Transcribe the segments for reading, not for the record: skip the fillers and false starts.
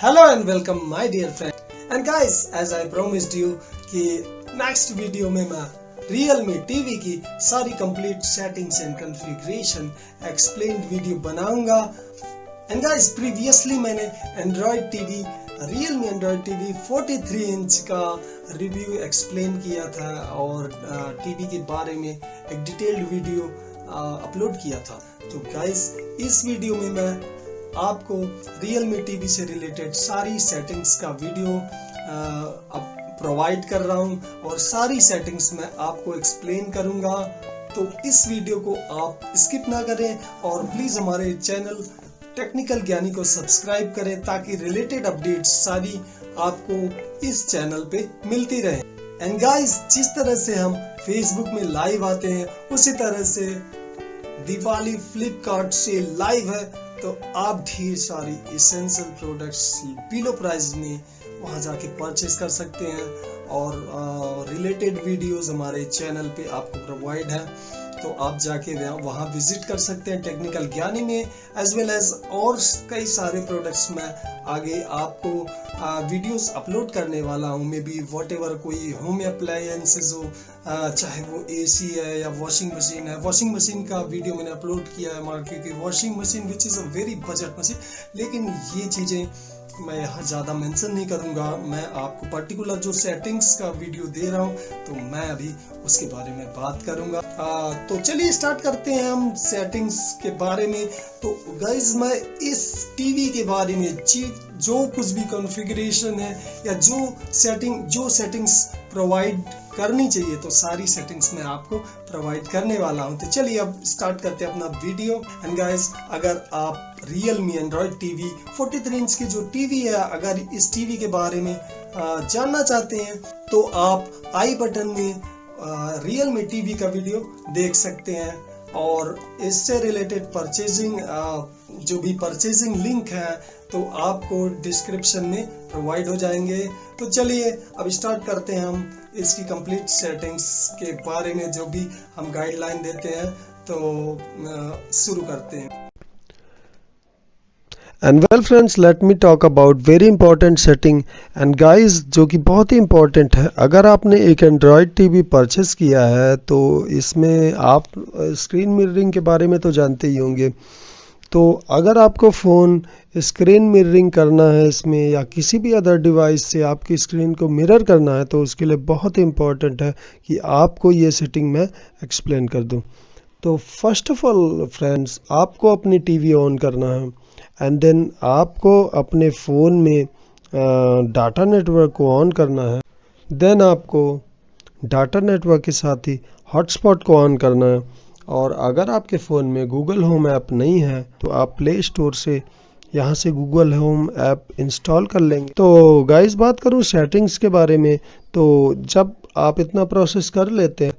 Hello and welcome my dear friend and guys, as I promised you कि next video में मैं Realme TV की सारी complete settings and configuration explained video बनाऊंगा। And guys, previously मैंने Android TV Realme Android TV 43 inch का review explain किया था और टीवी के बारे में एक डिटेल्ड वीडियो अपलोड किया था। तो गाइस, इस वीडियो में मैं आपको Realme टीवी से रिलेटेड सारी सेटिंग्स का वीडियो प्रोवाइड कर रहा हूं और सारी सेटिंग्स मैं आपको एक्सप्लेन करूंगा। तो इस वीडियो को आप स्किप ना करें और प्लीज हमारे चैनल टेक्निकल ज्ञानी को सब्सक्राइब करें ताकि रिलेटेड अपडेट्स सारी आपको इस चैनल पे मिलती रहे। एंड गाइस, जिस तरह से हम फेसबुक में लाइव आते हैं उसी तरह से दिवाली फ्लिपकार्ट से लाइव है, तो आप ढेर सारी एसेंशियल प्रोडक्ट्स बिलो प्राइस में वहां जाके परचेज कर सकते हैं और रिलेटेड वीडियोस हमारे चैनल पे आपको प्रोवाइड है। तो आप जाके वहां विजिट कर सकते हैं टेक्निकल ज्ञानी में, एज वेल एज और कई सारे प्रोडक्ट्स में आगे आपको वीडियोस अपलोड करने वाला हूं। मे बी व्हाटएवर कोई होम अप्लायंसेस हो, चाहे वो एसी है या वॉशिंग मशीन है। वॉशिंग मशीन का वीडियो मैंने अपलोड किया है मार्केट की washing machine which is a very budget machine, लेकिन ये चीज़ें मैं यहाँ ज़्यादा मेंशन नहीं करूँगा। मैं आपको पर्टिकुलर जो सेटिंग्स का वीडियो दे रहा हूँ तो मैं अभी उसके बारे में बात करूँगा। तो चलिए स्टार्ट करते हैं हम सेटिंग्स के बारे में। तो गाइज, मैं इस टीवी के बारे में जो कुछ भी कॉन्फ़िगरेशन है या जो सेटिंग्स प्रोवाइड करनी चाहिए तो सारी सेटिंग्स मैं आपको प्रोवाइड करने वाला हूं। तो चलिए अब स्टार्ट करते हैं अपना वीडियो। एंड गाइस, अगर आप Realme Android टीवी 43 इंच की जो टीवी है, अगर इस टीवी के बारे में जानना चाहते हैं तो आप आई बटन में Realme टीवी का वीडियो देख सकते हैं और इससे रिलेटेड परचेजिंग जो भी परचेजिंग लिंक है तो आपको डिस्क्रिप्शन में प्रोवाइड हो जाएंगे। तो चलिए अब स्टार्ट करते हैं हम इसकी कंप्लीट सेटिंग्स के बारे में जो भी हम गाइडलाइन देते हैं। तो शुरू करते हैं। And well friends, let me talk about very important setting and guys, जो कि बहुत ही इंपॉर्टेंट है। अगर आपने एक एंड्रॉयड टीवी परचेस किया है तो इसमें आप स्क्रीन मिररिंग के बारे में तो जानते ही होंगे। तो अगर आपको फ़ोन स्क्रीन मिररिंग करना है इसमें या किसी भी अदर डिवाइस से आपकी स्क्रीन को मिरर करना है तो उसके लिए बहुत ही इम्पॉर्टेंट है कि आपको ये सेटिंग मैं एक्सप्लेन कर दूं। तो फर्स्ट ऑफ ऑल फ्रेंड्स, आपको अपनी टीवी ऑन करना है एंड देन आपको अपने फ़ोन में डाटा नेटवर्क को ऑन करना है। देन आपको डाटा नेटवर्क के साथ ही हॉटस्पॉट को ऑन करना है। और अगर आपके फ़ोन में गूगल होम ऐप नहीं है तो आप प्ले स्टोर से यहाँ से गूगल होम ऐप इंस्टॉल कर लेंगे। तो गाइस, बात करूँ सेटिंग्स के बारे में, तो जब आप इतना प्रोसेस कर लेते हैं,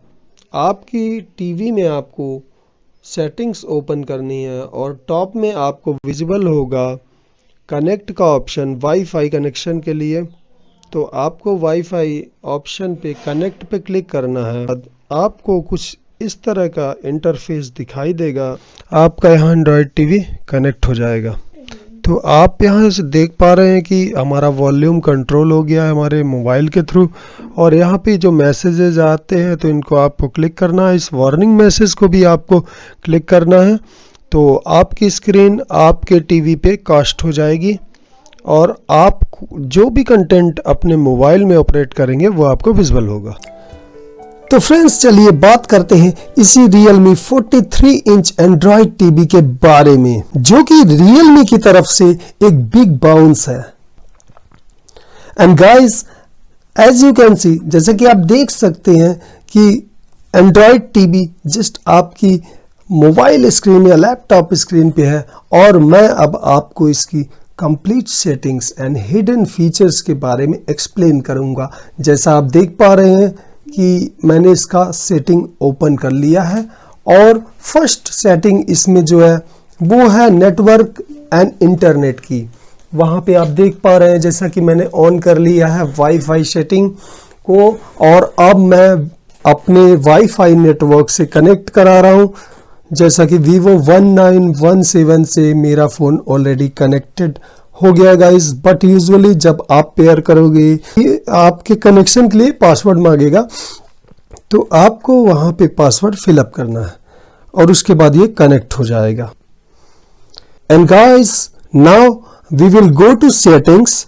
आपकी टीवी में आपको सेटिंग्स ओपन करनी है और टॉप में आपको विजिबल होगा कनेक्ट का ऑप्शन वाईफाई कनेक्शन के लिए। तो आपको वाईफाई ऑप्शन पे कनेक्ट पे क्लिक करना है। आपको कुछ इस तरह का इंटरफेस दिखाई देगा। आपका यहाँ एंड्रॉयड टीवी कनेक्ट हो जाएगा। तो आप यहाँ से देख पा रहे हैं कि हमारा वॉल्यूम कंट्रोल हो गया है हमारे मोबाइल के थ्रू। और यहाँ पे जो मैसेजेस आते हैं तो इनको आपको क्लिक करना है। इस वार्निंग मैसेज को भी आपको क्लिक करना है। तो आपकी स्क्रीन आपके टीवी पे कास्ट हो जाएगी और आप जो भी कंटेंट अपने मोबाइल में ऑपरेट करेंगे वो आपको विजिबल होगा। तो फ्रेंड्स, चलिए बात करते हैं इसी Realme 43 इंच एंड्रॉयड टीवी के बारे में, जो कि Realme की तरफ से एक बिग बाउंस है। And guys, as you can see, जैसे कि आप देख सकते हैं कि एंड्रॉयड टीवी जस्ट आपकी मोबाइल स्क्रीन या लैपटॉप स्क्रीन पे है और मैं अब आपको इसकी complete settings and hidden features के बारे में एक्सप्लेन करूंगा। जैसा आप देख पा रहे हैं कि मैंने इसका सेटिंग ओपन कर लिया है और फर्स्ट सेटिंग इसमें जो है वो है नेटवर्क एंड इंटरनेट की। वहाँ पे आप देख पा रहे हैं जैसा कि मैंने ऑन कर लिया है वाईफाई सेटिंग को और अब मैं अपने वाईफाई नेटवर्क से कनेक्ट करा रहा हूँ। जैसा कि Vivo 1917 से मेरा फ़ोन ऑलरेडी कनेक्टेड हो गया गाइस। बट यूजुअली जब आप पेयर करोगे, ये आपके कनेक्शन के लिए पासवर्ड मांगेगा, तो आपको वहां पे पासवर्ड फिलअप करना है और उसके बाद ये कनेक्ट हो जाएगा। And guys now we will go to settings.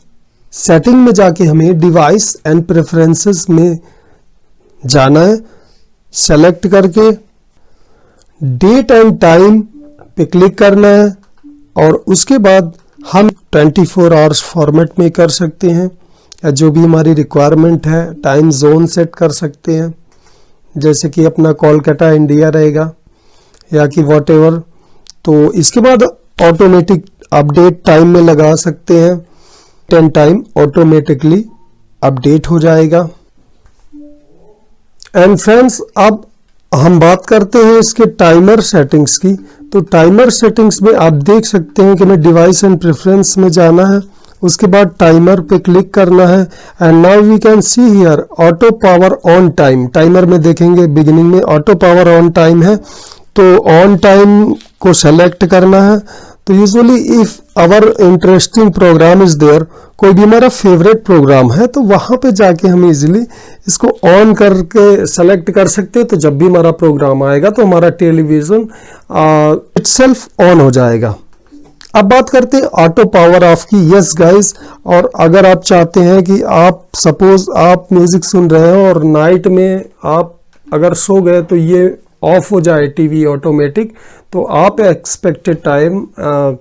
Setting में जाके हमें डिवाइस एंड प्रेफरेंसेस में जाना है। सेलेक्ट करके डेट एंड टाइम पे क्लिक करना है और उसके बाद हम 24 आवर्स फॉर्मेट में कर सकते हैं, या जो भी हमारी रिक्वायरमेंट है टाइम जोन सेट कर सकते हैं, जैसे कि अपना कोलकाता इंडिया रहेगा या कि व्हाटएवर। तो इसके बाद ऑटोमेटिक अपडेट टाइम में लगा सकते हैं, 10 टाइम ऑटोमेटिकली अपडेट हो जाएगा। एंड फ्रेंड्स अब हम बात करते हैं इसके टाइमर सेटिंग्स की। तो टाइमर सेटिंग्स में आप देख सकते हैं कि हमें डिवाइस एंड प्रेफरेंस में जाना है, उसके बाद टाइमर पे क्लिक करना है। And now we can see here auto power on time. Timer में देखेंगे बिगिनिंग में ऑटो पावर ऑन टाइम है, तो ऑन टाइम को सेलेक्ट करना है। तो usually if our interesting program is there, कोई भी हमारा फेवरेट प्रोग्राम है, तो वहां पे जाके हम इजीली इसको ऑन करके सेलेक्ट कर सकते हैं। तो जब भी हमारा प्रोग्राम आएगा तो हमारा टेलीविजन इटसेल्फ ऑन हो जाएगा। अब बात करते हैं ऑटो पावर ऑफ की। यस गाइस, और अगर आप चाहते हैं कि आप सपोज आप म्यूजिक सुन रहे हो और नाइट में आप अगर सो गए तो ये ऑफ हो जाए टीवी ऑटोमेटिक, तो आप expected time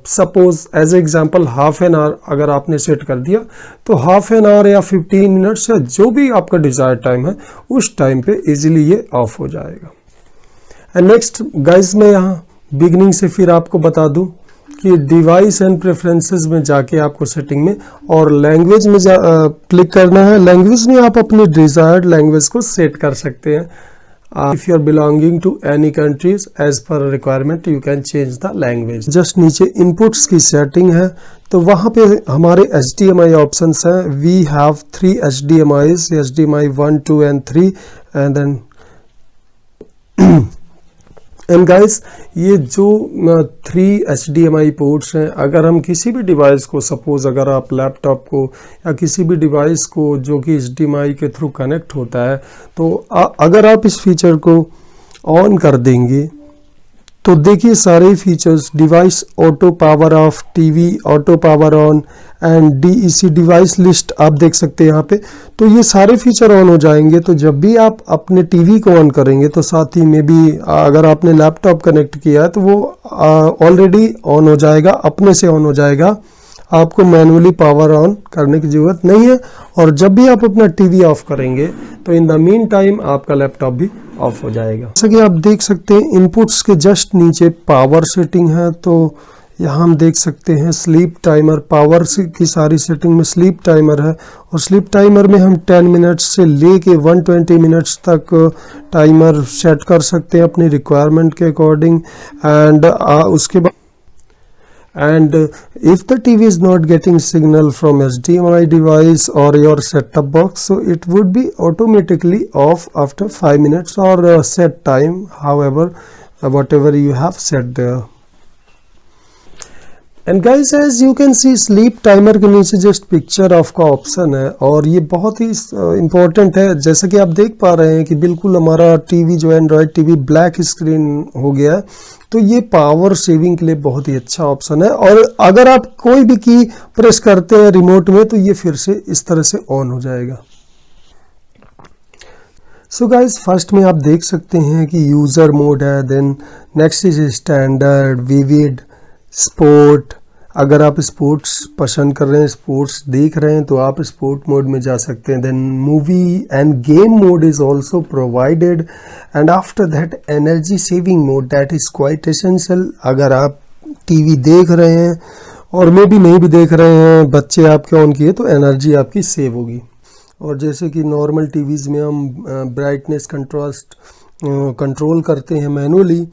suppose as example half an hour अगर आपने सेट कर दिया, तो हाफ एन आवर या 15 मिनट्स या जो भी आपका डिजायर्ड टाइम है उस टाइम पे इजीली ये ऑफ हो जाएगा। एंड नेक्स्ट गाइस, मैं यहाँ बिगनिंग से फिर आपको बता दूं कि डिवाइस एंड प्रेफरेंसेस में जाके आपको सेटिंग में और लैंग्वेज में क्लिक करना है। लैंग्वेज में आप अपनी डिजायर्ड लैंग्वेज को सेट कर सकते हैं। If you are belonging to any countries as per requirement, you can change the language. Just नीचे inputs की setting है, तो वहाँ पे हमारे HDMI options हैं। We have 3 HDMIs, HDMI 1, 2 and 3, and then and guys ये जो 3 HDMI पोर्ट्स हैं, अगर हम किसी भी डिवाइस को सपोज अगर आप लैपटॉप को या किसी भी डिवाइस को जो कि HDMI के थ्रू कनेक्ट होता है, तो अगर आप इस फीचर को ऑन कर देंगे तो देखिए सारे features, device auto power of, TV auto power on and DEC device list आप देख सकते हैं यहाँ पे। तो ये सारे फीचर ऑन हो जाएंगे। तो जब भी आप अपने टीवी को ऑन करेंगे तो साथ ही में भी अगर आपने लैपटॉप कनेक्ट किया है तो वो ऑलरेडी ऑन हो जाएगा, अपने से ऑन हो जाएगा, आपको मैनुअली पावर ऑन करने की जरूरत नहीं है। और जब भी आप अपना टीवी ऑफ करेंगे तो इन द मीन टाइम आपका लैपटॉप भी ऑफ हो जाएगा। जैसा कि आप देख सकते हैं इनपुट्स के जस्ट नीचे पावर सेटिंग है, तो यहाँ हम देख सकते हैं स्लीप टाइमर। पावर की सारी सेटिंग में स्लीप टाइमर है, और स्लीप टाइमर में हम 10 मिनट्स से लेके 120 मिनट्स तक टाइमर सेट कर सकते हैं अपनी रिक्वायरमेंट के अकॉर्डिंग। एंड उसके बाद and if the TV is not getting signal from HDMI device or your set-top box, so it would be automatically off after 5 minutes or set time, however whatever you have set there. And guys as you can see sleep timer के नीचे just picture off का option है, और ये बहुत ही important है। जैसा कि आप देख पा रहे हैं कि बिल्कुल हमारा टीवी जो एंड्रॉयड टीवी ब्लैक स्क्रीन हो गया है, तो ये पावर सेविंग के लिए बहुत ही अच्छा ऑप्शन है। और अगर आप कोई भी की प्रेस करते हैं रिमोट में तो ये फिर से इस तरह से ऑन हो जाएगा। सो गाइस फर्स्ट में आप देख सकते हैं कि यूजर मोड है, then next is standard, vivid, sport. अगर आप स्पोर्ट्स पसंद कर रहे हैं, स्पोर्ट्स देख रहे हैं, तो आप स्पोर्ट मोड में जा सकते हैं। Then movie and game mode is also provided, and after that energy saving mode, that is quite essential. अगर आप टीवी देख रहे हैं और मे भी नहीं भी देख रहे हैं, बच्चे आपके ऑन किए, तो एनर्जी आपकी सेव होगी। और जैसे कि नॉर्मल टीवीज़ में हम ब्राइटनेस कंट्रास्ट कंट्रोल करते हैं मैनुअली,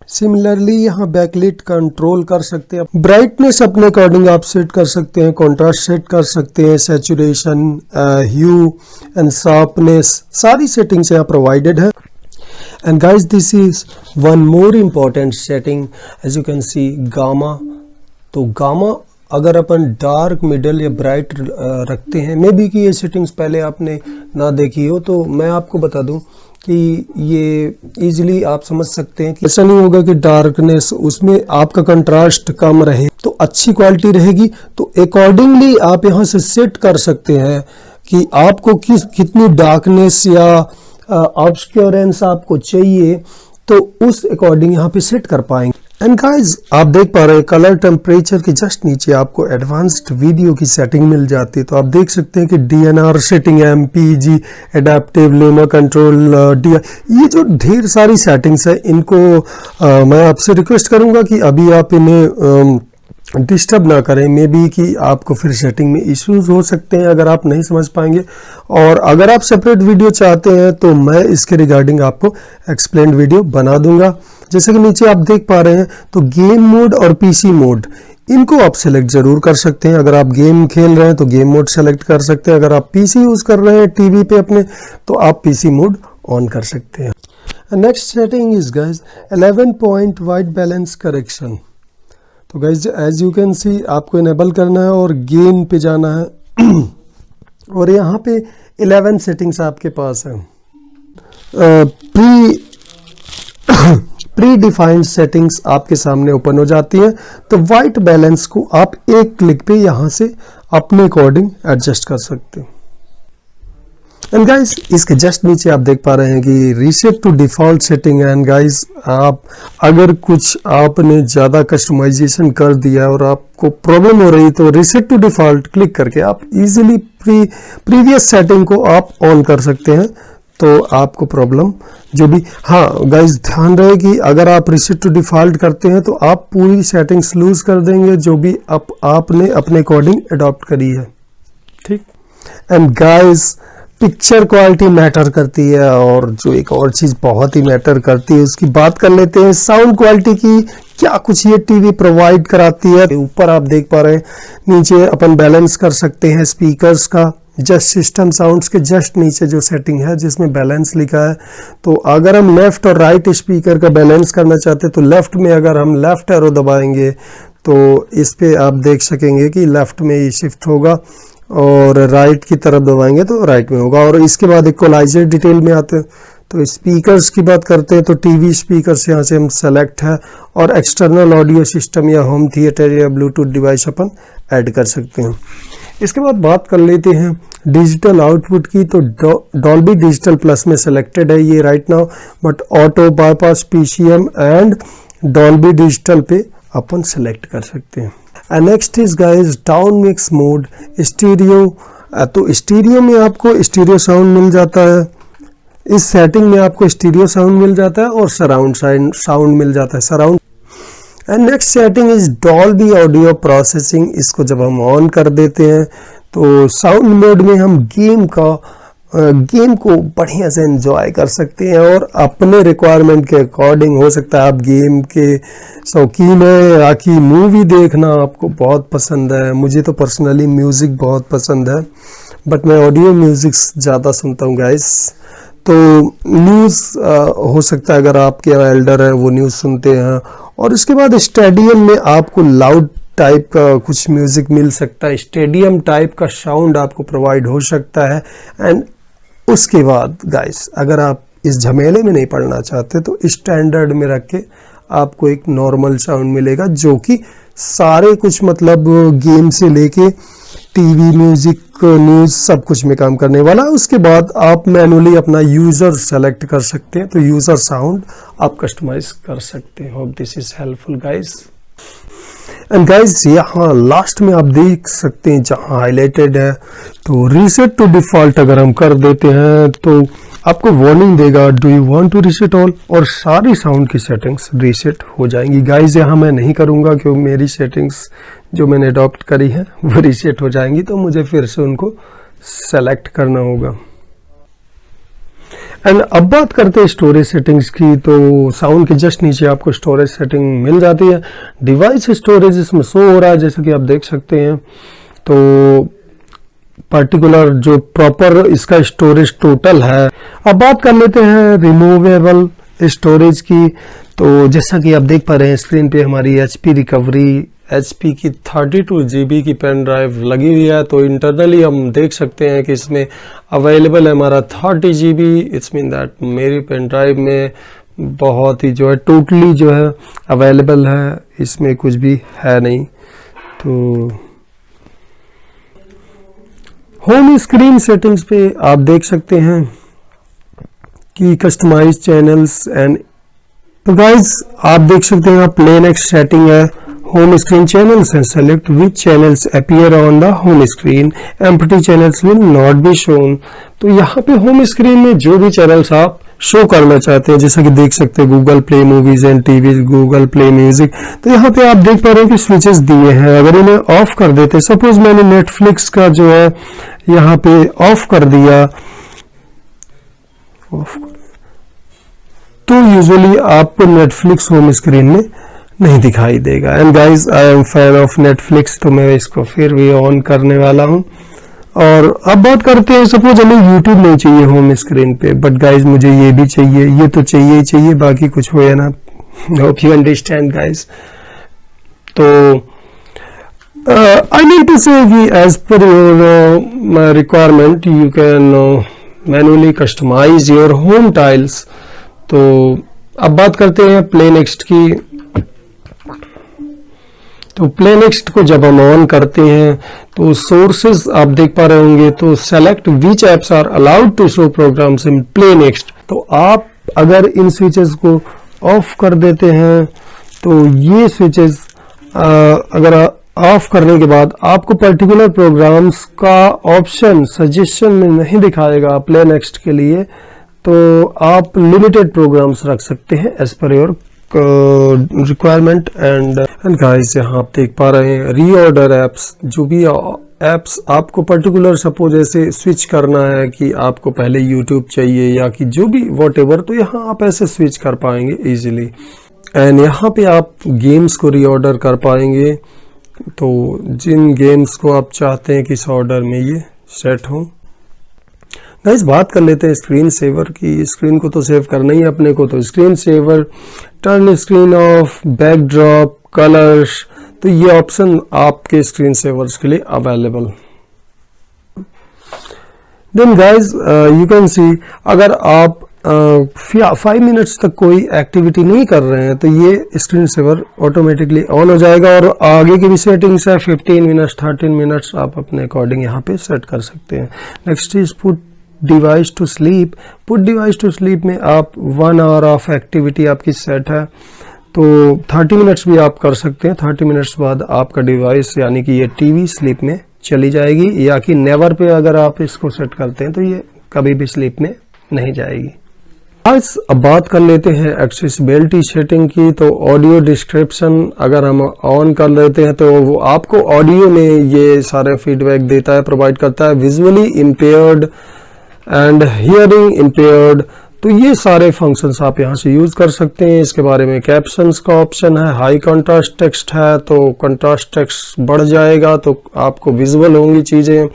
सिमिलरली यहाँ बैकलिट कंट्रोल कर सकते हैं। ब्राइटनेस अपने अकॉर्डिंग आप सेट कर सकते हैं, कॉन्ट्रास्ट सेट कर सकते हैं, सैचुरेशन, ह्यू एंड शार्पनेस, सारी सेटिंग्स यहाँ प्रोवाइडेड है। And guys this is one more important setting, as you can see gamma. तो गामा अगर अपन डार्क, मिडल या ब्राइट रखते हैं, मे बी कि ये सेटिंग्स पहले आपने ना देखी हो, तो मैं आपको बता दूं कि ये इजीली आप समझ सकते हैं कि ऐसा नहीं होगा कि डार्कनेस उसमें आपका कंट्रास्ट कम रहे तो अच्छी क्वालिटी रहेगी। तो अकॉर्डिंगली आप यहाँ से सेट कर सकते हैं कि आपको कितनी डार्कनेस या ऑब्सक्योरेंस आपको चाहिए, तो उस अकॉर्डिंग यहाँ पे सेट कर पाएंगे। एंड गाइस आप देख पा रहे हैं कलर टेम्परेचर के जस्ट नीचे आपको एडवांस्ड वीडियो की सेटिंग मिल जाती है। तो आप देख सकते हैं कि DNR setting, MPG, adaptive, luma control, ये जो ढेर सारी सेटिंग्स है, इनको मैं आपसे रिक्वेस्ट करूंगा कि अभी आप इन्हें डिस्टर्ब ना करें। मे बी कि आपको फिर सेटिंग में इश्यूज हो सकते हैं अगर आप नहीं समझ पाएंगे। और अगर आप सेपरेट वीडियो चाहते हैं तो मैं इसके रिगार्डिंग आपको एक्सप्लेन्ड वीडियो बना दूंगा। जैसे कि नीचे आप देख पा रहे हैं, तो गेम मोड और PC मोड, इनको आप सेलेक्ट जरूर कर सकते हैं। अगर आप गेम खेल रहे हैं तो गेम मोड सेलेक्ट कर सकते हैं। अगर आप PC यूज कर रहे हैं टीवी पे अपने, तो आप PC मोड ऑन कर सकते हैं। Next setting is guys 11 point white balance correction. तो guys as you can see आपको इनेबल करना है और गेम पे जाना है और यहाँ पे 11 सेटिंग्स आपके पास है। प्री डिफाइंड सेटिंग्स आपके सामने ओपन हो जाती हैं। तो वाइट बैलेंस को आप एक क्लिक पे यहाँ से अपने अकॉर्डिंग एडजस्ट कर सकते हैं। एंड गाइस इसके जस्ट नीचे आप देख पा रहे हैं कि reset to default setting. And guys आप अगर कुछ आपने ज़्यादा कस्टमाइजेशन कर दिया और आपको प्रॉब्लम हो रही, तो रीसेट टू डिफॉल्ट क्लिक करके आप इजीली प्रीवियस सेटिंग को आप ऑन कर सकते हैं। तो आपको प्रॉब्लम जो भी, हाँ गाइस ध्यान रहे कि अगर आप रीसेट टू डिफॉल्ट करते हैं तो आप पूरी सेटिंग्स लूज कर देंगे जो भी आपने अपने अकॉर्डिंग अडॉप्ट करी है, ठीक। And guys picture quality matter करती है, और जो एक और चीज बहुत ही मैटर करती है उसकी बात कर लेते हैं, साउंड क्वालिटी की। क्या कुछ ये टीवी प्रोवाइड कराती है। ऊपर आप देख पा रहे हैं, नीचे अपन बैलेंस कर सकते हैं स्पीकर्स का। जस्ट सिस्टम साउंड्स के जस्ट नीचे जो सेटिंग है जिसमें बैलेंस लिखा है, तो अगर हम लेफ्ट और राइट स्पीकर का बैलेंस करना चाहते हैं तो लेफ्ट में अगर हम लेफ्ट एरो दबाएंगे तो इस पे आप देख सकेंगे कि लेफ्ट में ही शिफ्ट होगा, और राइट की तरफ दबाएंगे तो राइट में होगा। और इसके बाद इक्वलाइजर डिटेल में आते हैं। तो स्पीकर्स की बात करते हैं तो टीवी स्पीकर्स यहाँ से हम सेलेक्ट है, और एक्सटर्नल ऑडियो सिस्टम या होम थिएटर या ब्लूटूथ डिवाइस अपन ऐड कर सकते हैं। इसके बाद बात कर लेते हैं डिजिटल आउटपुट की। तो डॉल्बी डिजिटल प्लस में सेलेक्टेड है ये right now, but auto, bypass, PCM and Dolby digital पे अपन सेलेक्ट कर सकते हैं। Next is guys down mix mode stereo. तो स्टीरियो में आपको स्टीरियो साउंड मिल जाता है, इस सेटिंग में आपको स्टीरियो साउंड मिल जाता है और सराउंड साउंड मिल जाता है, surround. And next setting is Dolby audio processing. इसको जब हम ऑन कर देते हैं तो साउंड मोड में हम गेम को बढ़िया से एंजॉय कर सकते हैं, और अपने रिक्वायरमेंट के अकॉर्डिंग। हो सकता है आप गेम के शौकीन है, या कि मूवी देखना आपको बहुत पसंद है। मुझे तो पर्सनली म्यूजिक बहुत पसंद है, बट मैं ऑडियो म्यूजिक ज़्यादा सुनता हूँ गाइस। तो न्यूज़ हो सकता है अगर आपके एल्डर है वो न्यूज़ सुनते हैं। और इसके बाद स्टेडियम में आपको लाउड टाइप का कुछ म्यूजिक मिल सकता है, स्टेडियम टाइप का साउंड आपको प्रोवाइड हो सकता है। एंड उसके बाद गाइस अगर आप इस झमेले में नहीं पड़ना चाहते तो स्टैंडर्ड में रख के आपको एक नॉर्मल साउंड मिलेगा, जो कि सारे कुछ मतलब गेम से लेके टीवी, म्यूजिक, न्यूज़ सब कुछ में काम करने वाला। उसके बाद आप मैनुअली अपना यूज़र सेलेक्ट कर सकते हैं, तो यूज़र साउंड आप कस्टमाइज कर सकते हैं। Hope this is helpful guys. And guys यहाँ लास्ट में आप देख सकते हैं जहाँ हाईलाइटेड है, तो रीसेट टू डिफॉल्ट अगर हम कर देते हैं तो आपको वार्निंग देगा, do you want to reset all, और सारी साउंड की सेटिंग्स रीसेट हो जाएंगी। गाइस यहाँ मैं नहीं करूँगा क्योंकि मेरी सेटिंग्स जो मैंने अडॉप्ट करी है वो रीसेट हो जाएंगी, तो मुझे फिर से उनको सेलेक्ट करना होगा। एंड अब बात करते हैं स्टोरेज सेटिंग्स की। तो साउंड के जस्ट नीचे आपको स्टोरेज सेटिंग मिल जाती है। डिवाइस स्टोरेज इसमें शो हो रहा है जैसे कि आप देख सकते हैं। तो पर्टिकुलर जो प्रॉपर इसका स्टोरेज टोटल है। अब बात कर लेते हैं रिमूवेबल स्टोरेज की। तो जैसा कि आप देख पा रहे हैं स्क्रीन पे हमारी HP रिकवरी HP की 32 GB की पेन ड्राइव लगी हुई है। तो इंटरनली हम देख सकते हैं कि इसमें अवेलेबल है हमारा 30 GB। इट्स मीन दैट मेरी पेन ड्राइव में बहुत ही जो है टोटली जो है अवेलेबल है, इसमें कुछ भी है नहीं। तो होम स्क्रीन सेटिंग्स पे आप देख सकते हैं कि कस्टमाइज चैनल्स एंड, तो गाइज आप देख सकते हैं प्ले नेक्स्ट सेटिंग है home screen channels and select which channels appear on the home screen, empty channels will not be shown. तो यहाँ पे होम स्क्रीन में जो भी चैनल्स आप शो करना चाहते हैं, जैसा कि देख सकते हैं Google play movies and TV, Google play music, तो यहाँ पे आप देख पा रहे हैं कि स्विचेस दिए हैं। अगर इन्हें ऑफ कर देते, सपोज मैंने नेटफ्लिक्स का जो है यहाँ पे ऑफ कर दिया, तो यूजुअली आपको नेटफ्लिक्स होम स्क्रीन में नहीं दिखाई देगा। And guys I am fan of Netflix, तो मैं इसको फिर भी ऑन करने वाला हूं। और अब बात करते हैं, सपोज हमें यूट्यूब नहीं चाहिए होम स्क्रीन पे, बट गाइज मुझे ये भी चाहिए, ये तो चाहिए ही चाहिए, बाकी कुछ हो या ना, होप यू अंडरस्टैंड गाइज। तो आई नीड टू से कि as per your requirement you can manually customize your home tiles. तो अब बात करते हैं प्ले नेक्स्ट की। तो प्ले नेक्स्ट को जब हम ऑन करते हैं तो सोर्सेज आप देख पा रहे होंगे, तो select which apps are allowed to show programs in play next. तो आप अगर इन स्विचेस को ऑफ कर देते हैं तो ये स्विचेस अगर ऑफ करने के बाद आपको पर्टिकुलर प्रोग्राम्स का ऑप्शन सजेशन में नहीं दिखाएगा प्ले नेक्स्ट के लिए, तो आप लिमिटेड प्रोग्राम्स रख सकते हैं as per your requirement. And guys यहाँ आप देख पा रहे हैं रीऑर्डर एप्स, जो भी एप्स आपको पर्टिकुलर सपोज ऐसे स्विच करना है कि आपको पहले यूट्यूब चाहिए या कि जो भी वॉटएवर, तो यहाँ आप ऐसे स्विच कर पाएंगे इजीली। एंड यहाँ पे आप गेम्स को रीऑर्डर कर पाएंगे, तो जिन गेम्स को आप चाहते हैं किस ऑर्डर में ये सेट हो। गाइस बात कर लेते हैं स्क्रीन सेवर की। स्क्रीन को तो सेव करना ही अपने को, तो screen saver, turn screen off, backdrop, colours, तो ये ऑप्शन आपके स्क्रीन सेवर्स के लिए available. Then guys you can see, अगर आप 5 मिनट्स तक कोई एक्टिविटी नहीं कर रहे हैं तो ये स्क्रीन सेवर ऑटोमेटिकली ऑन हो जाएगा। और आगे की भी सेटिंग्स है, 15 मिनट्स, 13 मिनट्स आप अपने अकॉर्डिंग यहाँ पे सेट कर सकते हैं। Next is put device to sleep. Put device to sleep में आप 1 आवर ऑफ एक्टिविटी आपकी सेट है, तो 30 मिनट्स भी आप कर सकते हैं। 30 मिनट्स बाद आपका डिवाइस यानी कि ये टीवी स्लीप में चली जाएगी, या कि नेवर पे अगर आप इसको सेट करते हैं तो ये कभी भी स्लीप में नहीं जाएगी। आज अब बात कर लेते हैं एक्सेसिबिलिटी सेटिंग की। तो ऑडियो डिस्क्रिप्शन अगर हम ऑन कर लेते हैं तो वो आपको ऑडियो में ये सारे फीडबैक देता है, प्रोवाइड करता है। Visually impaired and hearing impaired, तो ये सारे फंक्शंस आप यहाँ से यूज कर सकते हैं। इसके बारे में कैप्शंस का ऑप्शन है, हाई कंट्रास्ट टेक्स्ट है, तो कंट्रास्ट टेक्स्ट बढ़ जाएगा तो आपको विजुअल होंगी चीजें,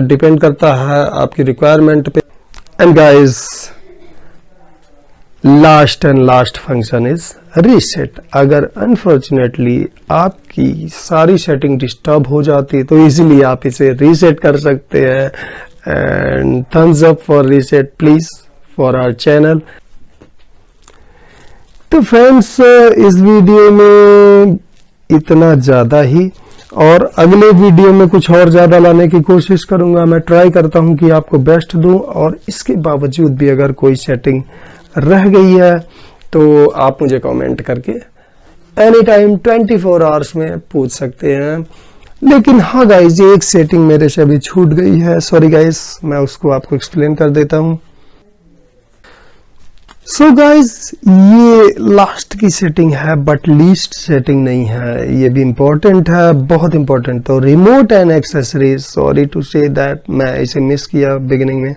डिपेंड करता है आपकी रिक्वायरमेंट पे। And guys last function is reset. अगर अनफॉर्चुनेटली आपकी सारी सेटिंग डिस्टर्ब हो जाती तो इजीली आप इसे रीसेट कर सकते हैं। And thumbs up for reset please for our channel. तो फ्रेंड्स इस वीडियो में इतना ज्यादा ही, और अगले वीडियो में कुछ और ज्यादा लाने की कोशिश करूंगा। मैं ट्राई करता हूं कि आपको बेस्ट दूं, और इसके बावजूद भी अगर कोई सेटिंग रह गई है तो आप मुझे कमेंट करके एनी टाइम 24 आवर्स में पूछ सकते हैं। लेकिन हाँ गाइज, ये एक सेटिंग मेरे से अभी छूट गई है, सॉरी गाइज, मैं उसको आपको एक्सप्लेन कर देता हूं। सो गाइज ये लास्ट की सेटिंग है बट लीस्ट सेटिंग नहीं है, ये भी इंपॉर्टेंट है, बहुत इंपॉर्टेंट। तो remote and accessories, sorry to say that मैं इसे मिस किया बिगिनिंग में।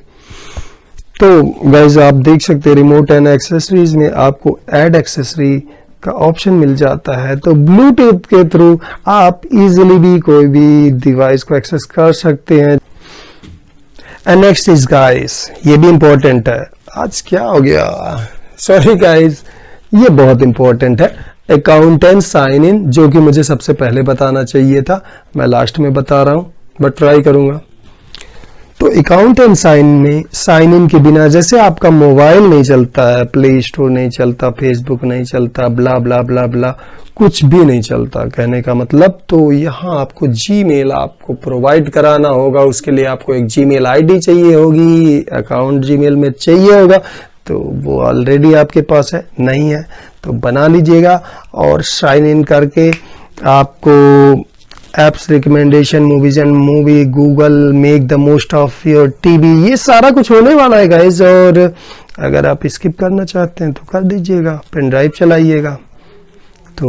तो गाइज आप देख सकते हैं रिमोट एंड एक्सेसरीज में आपको ऐड एक्सेसरी का ऑप्शन मिल जाता है, तो ब्लूटूथ के थ्रू आप इजीली भी कोई भी डिवाइस को एक्सेस कर सकते हैं। एंड नेक्स्ट इज गाइज, ये भी इंपॉर्टेंट है। आज क्या हो गया, सॉरी गाइज, ये बहुत इंपॉर्टेंट है, अकाउंट एंड साइन इन, जो कि मुझे सबसे पहले बताना चाहिए था, मैं लास्ट में बता रहा हूं, बट ट्राई करूंगा। तो अकाउंट एंड साइन इन के बिना जैसे आपका मोबाइल नहीं चलता है, प्ले स्टोर नहीं चलता, फेसबुक नहीं चलता, ब्ला ब्ला ब्ला ब्ला, कुछ भी नहीं चलता कहने का मतलब। तो यहाँ आपको जीमेल आपको प्रोवाइड कराना होगा, उसके लिए आपको एक जीमेल आईडी चाहिए होगी, अकाउंट जीमेल में चाहिए होगा, तो वो ऑलरेडी आपके पास है, नहीं है तो बना लीजिएगा। और साइन इन करके आपको apps recommendation, movies and movie, Google, make the most of your TV, ये सारा कुछ होने वाला है गाइस। और अगर आप स्किप करना चाहते हैं तो कर दीजिएगा, पेन ड्राइव चलाइएगा। तो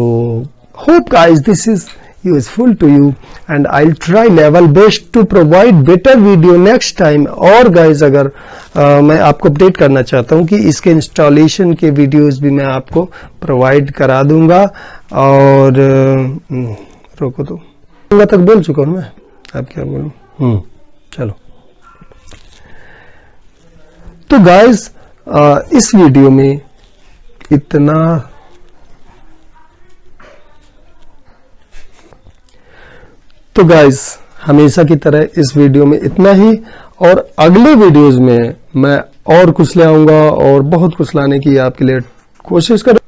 hope guys this is useful to you and I will try level best to provide better video next time. और गाइस अगर मैं आपको अपडेट करना चाहता हूं कि इसके इंस्टॉलेशन के वीडियोस भी मैं आपको प्रोवाइड करा दूंगा। और रोको तो तक बोल चुका हूं मैं, आप क्या बोलूं। चलो तो गाइस इस वीडियो में इतना। तो गाइस हमेशा की तरह इस वीडियो में इतना ही, और अगले वीडियोस में मैं और कुछ ले आऊंगा और बहुत कुछ लाने की आपके लिए कोशिश करूंगा,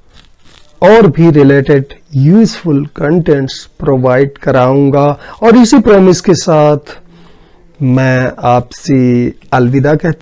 और भी रिलेटेड यूजफुल कंटेंट्स प्रोवाइड कराऊंगा। और इसी प्रॉमिस के साथ मैं आपसे अलविदा कहता हूं।